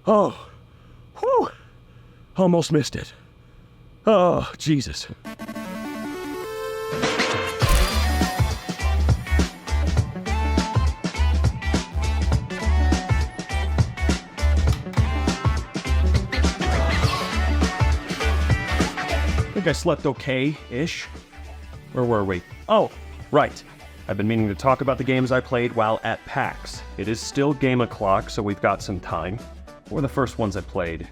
Oh, whew, almost missed it. Oh, Jesus. I think I slept okay-ish. Where were we? Oh, right. I've been meaning to talk about the games I played while at PAX. It is still game o'clock, so we've got some time. What were the first ones I played?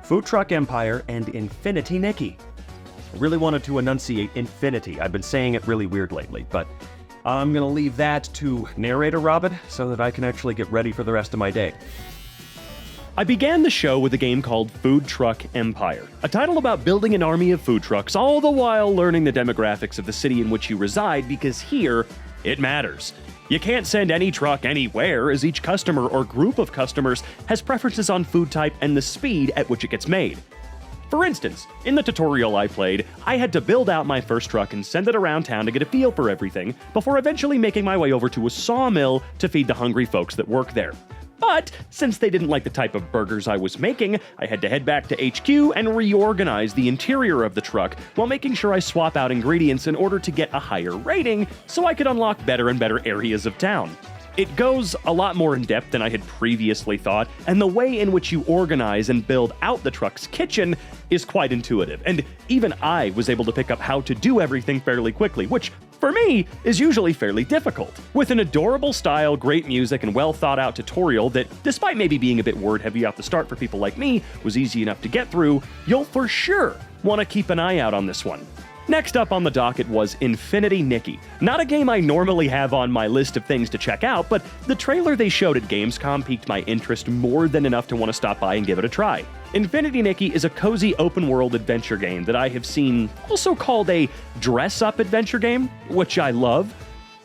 Food Truck Empire and Infinity Nikki. I really wanted to enunciate Infinity. I've been saying it really weird lately, but I'm gonna leave that to narrator Robin so that I can actually get ready for the rest of my day. I began the show with a game called Food Truck Empire, a title about building an army of food trucks, all the while learning the demographics of the city in which you reside, because here, it matters. You can't send any truck anywhere, as each customer or group of customers has preferences on food type and the speed at which it gets made. For instance, in the tutorial I played, I had to build out my first truck and send it around town to get a feel for everything, before eventually making my way over to a sawmill to feed the hungry folks that work there. But since they didn't like the type of burgers I was making, I had to head back to HQ and reorganize the interior of the truck while making sure I swap out ingredients in order to get a higher rating so I could unlock better and better areas of town. It goes a lot more in depth than I had previously thought, and the way in which you organize and build out the truck's kitchen is quite intuitive, and even I was able to pick up how to do everything fairly quickly, which, for me, is usually fairly difficult. With an adorable style, great music, and well-thought-out tutorial that, despite maybe being a bit word-heavy off the start for people like me, was easy enough to get through, you'll for sure want to keep an eye out on this one. Next up on the docket was Infinity Nikki. Not a game I normally have on my list of things to check out, but the trailer they showed at Gamescom piqued my interest more than enough to want to stop by and give it a try. Infinity Nikki is a cozy open-world adventure game that I have seen also called a dress-up adventure game, which I love.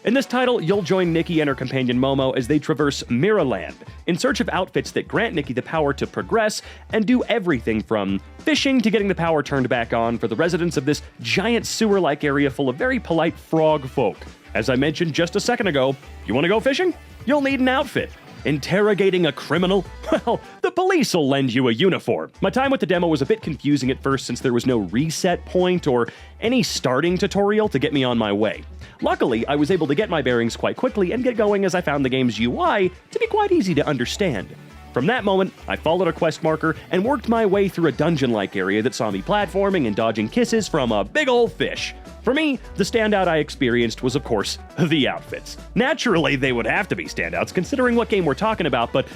In this title, you'll join Nikki and her companion Momo as they traverse Miraland in search of outfits that grant Nikki the power to progress and do everything from fishing to getting the power turned back on for the residents of this giant sewer-like area full of very polite frog folk. As I mentioned just a second ago, you want to go fishing? You'll need an outfit. Interrogating a criminal? Well, the police will lend you a uniform. My time with the demo was a bit confusing at first since there was no reset point or any starting tutorial to get me on my way. Luckily, I was able to get my bearings quite quickly and get going as I found the game's UI to be quite easy to understand. From that moment, I followed a quest marker and worked my way through a dungeon-like area that saw me platforming and dodging kisses from a big ol' fish. For me, the standout I experienced was, of course, the outfits. Naturally, they would have to be standouts considering what game we're talking about, but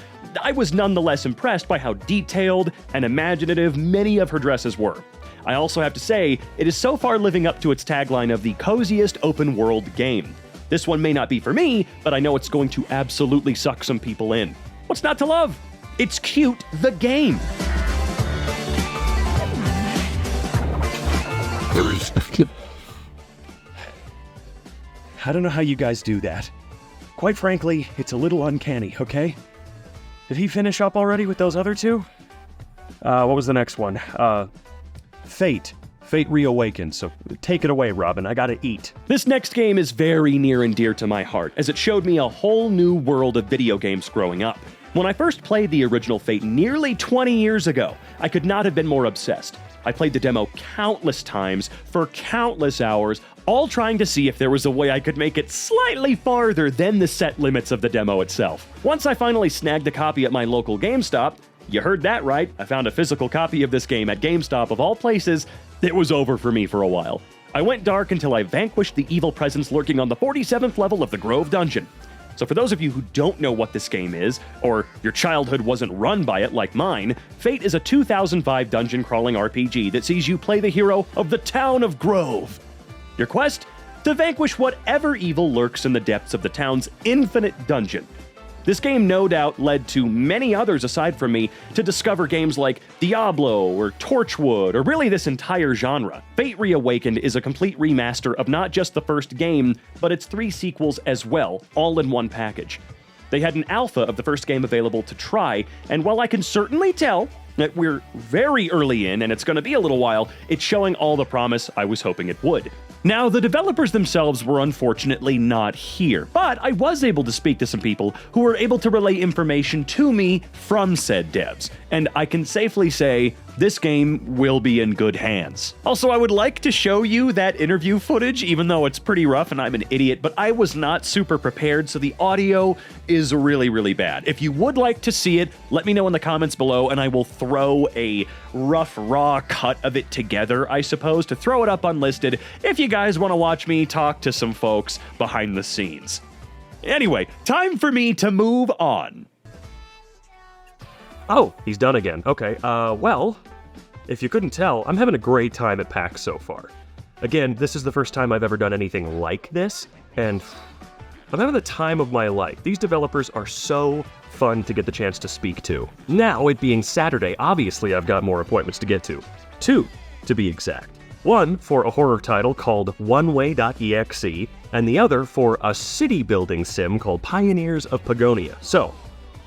I was nonetheless impressed by how detailed and imaginative many of her dresses were. I also have to say, it is so far living up to its tagline of the coziest open-world game. This one may not be for me, but I know it's going to absolutely suck some people in. What's not to love? It's cute, the game! I don't know how you guys do that. Quite frankly, it's a little uncanny, okay? Did he finish up already with those other two? What was the next one? Fate Reawakened, so take it away, Robin, I gotta eat. This next game is very near and dear to my heart, as it showed me a whole new world of video games growing up. When I first played the original Fate nearly 20 years ago, I could not have been more obsessed. I played the demo countless times, for countless hours, all trying to see if there was a way I could make it slightly farther than the set limits of the demo itself. Once I finally snagged a copy at my local GameStop, you heard that right, I found a physical copy of this game at GameStop of all places, it was over for me for a while. I went dark until I vanquished the evil presence lurking on the 47th level of the Grove Dungeon. So for those of you who don't know what this game is, or your childhood wasn't run by it like mine, Fate is a 2005 dungeon crawling RPG that sees you play the hero of the town of Grove. Your quest? To vanquish whatever evil lurks in the depths of the town's infinite dungeon. This game no doubt led to many others aside from me to discover games like Diablo or Torchwood, or really this entire genre. Fate Reawakened is a complete remaster of not just the first game, but its 3 sequels as well, all in one package. They had an alpha of the first game available to try, and while I can certainly tell that we're very early in and it's going to be a little while, it's showing all the promise I was hoping it would. Now, the developers themselves were unfortunately not here, but I was able to speak to some people who were able to relay information to me from said devs, and I can safely say this game will be in good hands. Also, I would like to show you that interview footage, even though it's pretty rough and I'm an idiot, but I was not super prepared, so the audio is really, really bad. If you would like to see it, let me know in the comments below, and I will throw a rough, raw cut of it together, I suppose, to throw it up unlisted if you guys want to watch me talk to some folks behind the scenes. Anyway, time for me to move on. Oh, he's done again. Okay, well, if you couldn't tell, I'm having a great time at PAX so far. Again, this is the first time I've ever done anything like this, and I'm having the time of my life. These developers are so fun to get the chance to speak to. Now, it being Saturday, obviously I've got more appointments to get to. 2, to be exact. One for a horror title called Way.exe, and the other for a city-building sim called Pioneers of Patagonia. So,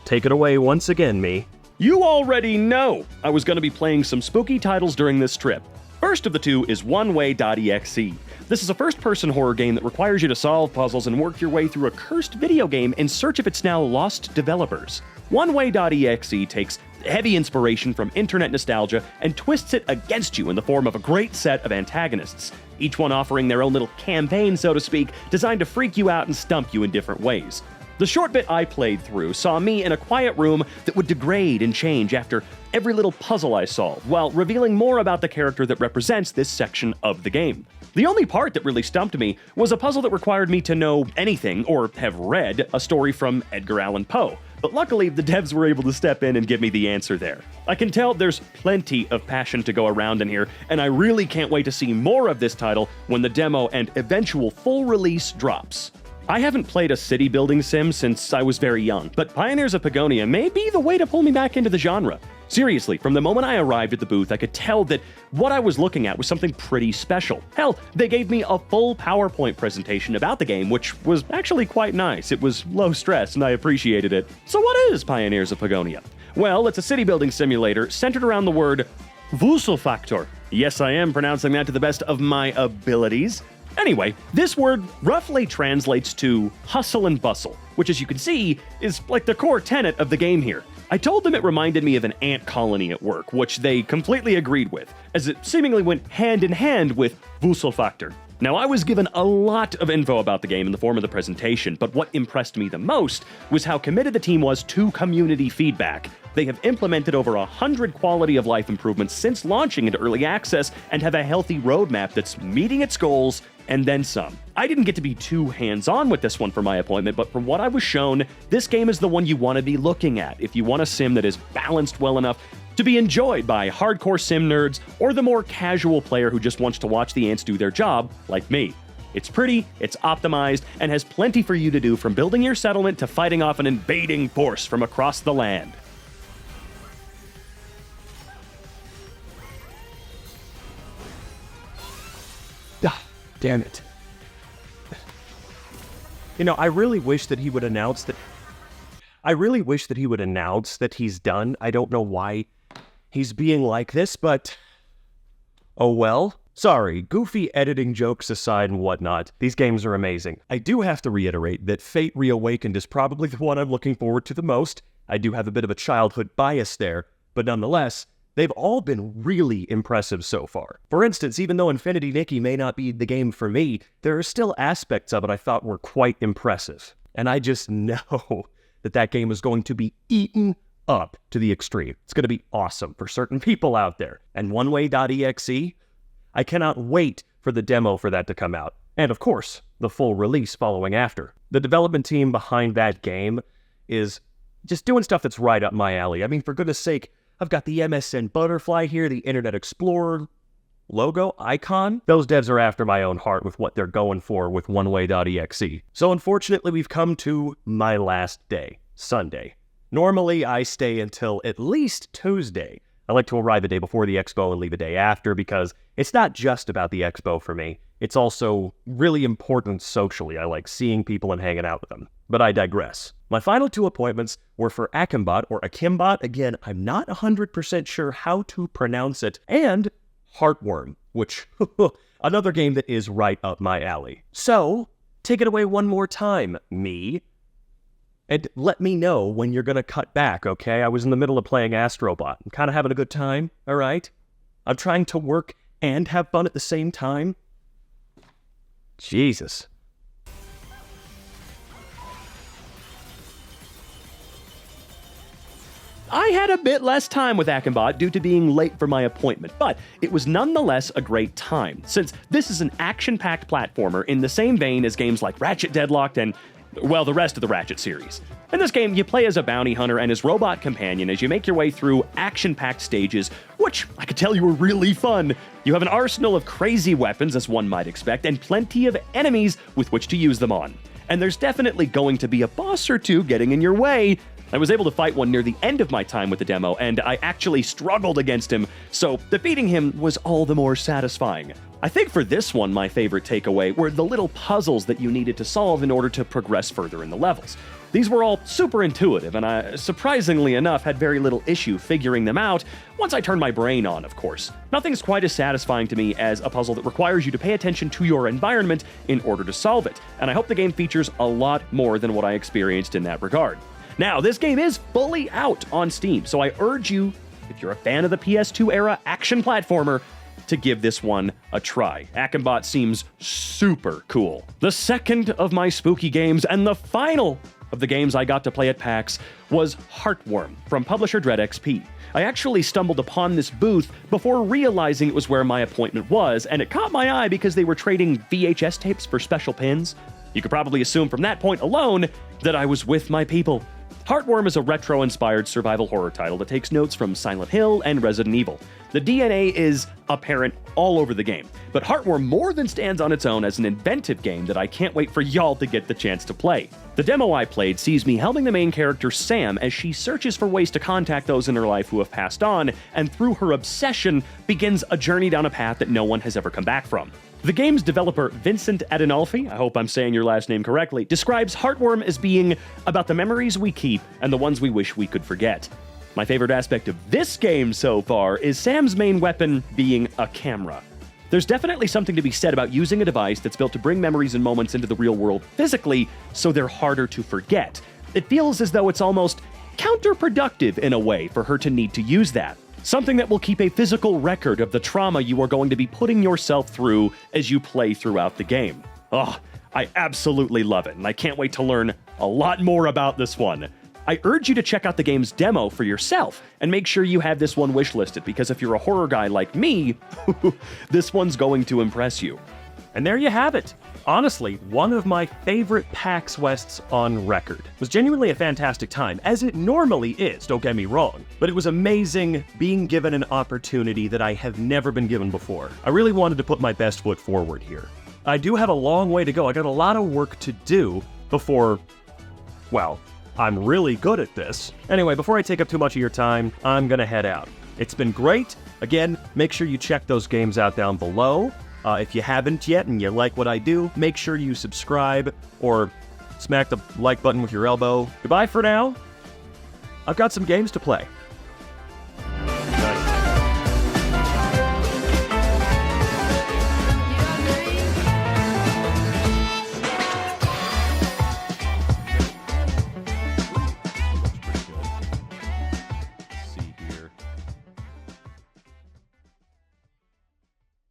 take it away once again, me. You already know I was going to be playing some spooky titles during this trip. First of the two is Way.exe. This is a first-person horror game that requires you to solve puzzles and work your way through a cursed video game in search of its now lost developers. Way.exe takes heavy inspiration from internet nostalgia and twists it against you in the form of a great set of antagonists, each one offering their own little campaign, so to speak, designed to freak you out and stump you in different ways. The short bit I played through saw me in a quiet room that would degrade and change after every little puzzle I solved, while revealing more about the character that represents this section of the game. The only part that really stumped me was a puzzle that required me to know anything or have read a story from Edgar Allan Poe, but luckily the devs were able to step in and give me the answer there. I can tell there's plenty of passion to go around in here, and I really can't wait to see more of this title when the demo and eventual full release drops. I haven't played a city-building sim since I was very young, but Pioneers of Patagonia may be the way to pull me back into the genre. Seriously, from the moment I arrived at the booth, I could tell that what I was looking at was something pretty special. Hell, they gave me a full PowerPoint presentation about the game, which was actually quite nice. It was low stress, and I appreciated it. So what is Pioneers of Patagonia? Well, it's a city-building simulator centered around the word Wuselfaktor. Yes, I am pronouncing that to the best of my abilities. Anyway, this word roughly translates to hustle and bustle, which as you can see, is like the core tenet of the game here. I told them it reminded me of an ant colony at work, which they completely agreed with, as it seemingly went hand in hand with Wuselfaktor. Now, I was given a lot of info about the game in the form of the presentation, but what impressed me the most was how committed the team was to community feedback. They have implemented over 100 quality of life improvements since launching into early access and have a healthy roadmap that's meeting its goals and then some. I didn't get to be too hands-on with this one for my appointment, but from what I was shown, this game is the one you want to be looking at if you want a sim that is balanced well enough to be enjoyed by hardcore sim nerds or the more casual player who just wants to watch the ants do their job, like me. It's pretty, it's optimized, and has plenty for you to do from building your settlement to fighting off an invading force from across the land. Damn it. You know, I really wish that he would announce that he's done. I don't know why he's being like this, but oh well. Sorry, goofy editing jokes aside and whatnot, these games are amazing. I do have to reiterate that Fate Reawakened is probably the one I'm looking forward to the most. I do have a bit of a childhood bias there, but nonetheless, they've all been really impressive so far. For instance, even though Infinity Nikki may not be the game for me, there are still aspects of it I thought were quite impressive. And I just know that that game is going to be eaten up to the extreme. It's going to be awesome for certain people out there. And Way.exe, I cannot wait for the demo for that to come out. And of course, the full release following after. The development team behind that game is just doing stuff that's right up my alley. I mean, for goodness sake, I've got the MSN Butterfly here, the Internet Explorer logo, icon. Those devs are after my own heart with what they're going for with Way.exe. So unfortunately, we've come to my last day, Sunday. Normally, I stay until at least Tuesday. I like to arrive a day before the expo and leave a day after because it's not just about the expo for me. It's also really important socially. I like seeing people and hanging out with them. But I digress. My final two appointments were for Aimbot or Aimbot. Again, I'm not 100% sure how to pronounce it. And Heartworm. which, another game that is right up my alley. So, take it away one more time, me. And let me know when you're gonna cut back, okay? I was in the middle of playing Astrobot. I'm kind of having a good time, alright? I'm trying to work and have fun at the same time. Jesus. I had a bit less time with Aimbot due to being late for my appointment, but it was nonetheless a great time, since this is an action-packed platformer in the same vein as games like Ratchet Deadlocked and, well, the rest of the Ratchet series. In this game, you play as a bounty hunter and his robot companion as you make your way through action-packed stages, which I could tell you were really fun. You have an arsenal of crazy weapons, as one might expect, and plenty of enemies with which to use them on. And there's definitely going to be a boss or two getting in your way. I was able to fight one near the end of my time with the demo, and I actually struggled against him, so defeating him was all the more satisfying. I think for this one, my favorite takeaway were the little puzzles that you needed to solve in order to progress further in the levels. These were all super intuitive, and I, surprisingly enough, had very little issue figuring them out once I turned my brain on, of course. Nothing's quite as satisfying to me as a puzzle that requires you to pay attention to your environment in order to solve it, and I hope the game features a lot more than what I experienced in that regard. Now, this game is fully out on Steam, so I urge you, if you're a fan of the PS2 era action platformer, to give this one a try. Aimbot seems super cool. The second of my spooky games and the final of the games I got to play at PAX was Heartworm from publisher Dread XP. I actually stumbled upon this booth before realizing it was where my appointment was, and it caught my eye because they were trading VHS tapes for special pins. You could probably assume from that point alone that I was with my people. Heartworm is a retro-inspired survival horror title that takes notes from Silent Hill and Resident Evil. The DNA is apparent all over the game, but Heartworm more than stands on its own as an inventive game that I can't wait for y'all to get the chance to play. The demo I played sees me helping the main character Sam as she searches for ways to contact those in her life who have passed on, and through her obsession begins a journey down a path that no one has ever come back from. The game's developer, Vincent Adinolfi, I hope I'm saying your last name correctly, describes Heartworm as being about the memories we keep and the ones we wish we could forget. My favorite aspect of this game so far is Sam's main weapon being a camera. There's definitely something to be said about using a device that's built to bring memories and moments into the real world physically, so they're harder to forget. It feels as though it's almost counterproductive in a way for her to need to use that. Something that will keep a physical record of the trauma you are going to be putting yourself through as you play throughout the game. Oh, I absolutely love it, and I can't wait to learn a lot more about this one. I urge you to check out the game's demo for yourself, and make sure you have this one wishlisted, because if you're a horror guy like me, this one's going to impress you. And there you have it. Honestly, one of my favorite PAX Wests on record. It was genuinely a fantastic time, as it normally is, don't get me wrong. But it was amazing being given an opportunity that I have never been given before. I really wanted to put my best foot forward here. I do have a long way to go. I got a lot of work to do before, well, I'm really good at this. Anyway, before I take up too much of your time, I'm gonna head out. It's been great. Again, make sure you check those games out down below. If you haven't yet and you like what I do, make sure you subscribe or smack the like button with your elbow. Goodbye for now. I've got some games to play.